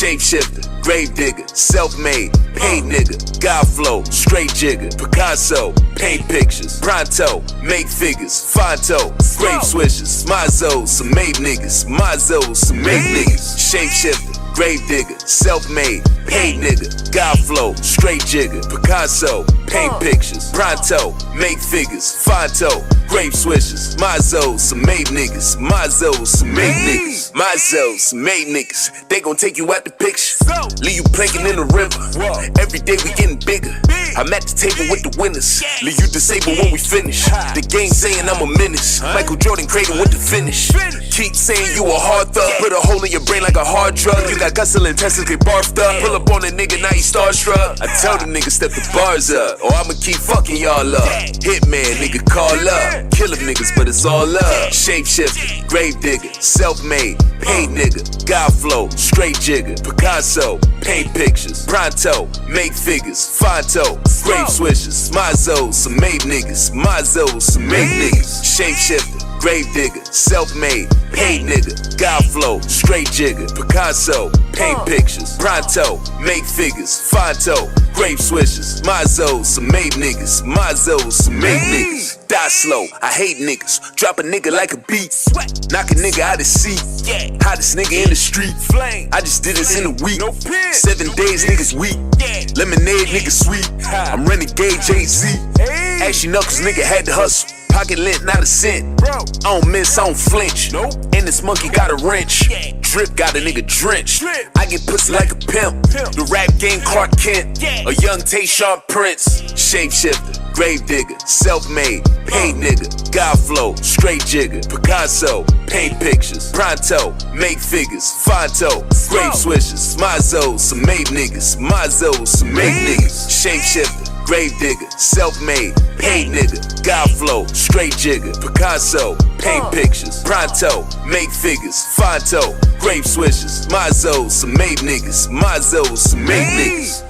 Shapeshifter, grave digger, self-made, paid nigga, God flow, straight jigger, Picasso, paint pictures, pronto, make figures, Fonto, grave swishers, Mazos, some made niggas, Mazos, some made niggas. Shapeshifter, grave digger, self-made, paid nigga, God flow, straight jigger, Picasso, paint pictures, pronto, make figures, Fonto, grave swishers, Mazos, some made niggas, Mazos, some made niggas, Mazos, some made niggas. They gon' take you out the picture, leave you planking in the river. Every day we getting bigger. I'm at the table with the winners, leave you disabled when we finish. The game saying I'm a menace, Michael Jordan cradle with the finish. Keep saying you a hard thug, put a hole in your brain like a hard drug. You got guts till intestines get barfed up. Pull up on a nigga, now he starstruck. I tell the nigga step the bars up, or I'ma keep fucking y'all up. Hitman, nigga, call up. Killer niggas, but it's all love. Shapeshifter, grave digger, self-made, paid nigga, God flow, straight jigger, Picasso, paint pictures, pronto, make figures, Fonto, grave swishers, Mazos, some made niggas, Mazos, some made niggas. Shapeshifter, grave digger, self-made, paid nigga, God flow, straight jigger, Picasso, paint pictures, pronto, make figures, Fonto, grave swishers, Mazos, some made niggas, Mazos, some made niggas. Die slow, I hate niggas, drop a nigga like a beat, knock a nigga out his seat, hottest nigga in the street, I just did this in a week, 7 days niggas weak, lemonade nigga sweet, I'm renegade Jay-Z, Ashy Knuckles nigga had to hustle. Pocket lint, not a cent. I don't miss, I don't flinch. And this monkey got a wrench. Drip got a nigga drenched. I get pussy like a pimp. The rap game Clark Kent. A young Tayshaun Prince. Shapeshifter, grave digger, self-made, paid nigga, God flow, straight jigger, Picasso, paint pictures, pronto, make figures, Fonto, grave swishers, Mazos, some made niggas, Mazos, some made niggas. Shapeshifter, grave digger, self-made, paid nigga, God flow, straight jigger, Picasso, paint pictures, pronto, make figures, Fonto, grave swishers, Mazos, some made niggas, Mazos, some made niggas.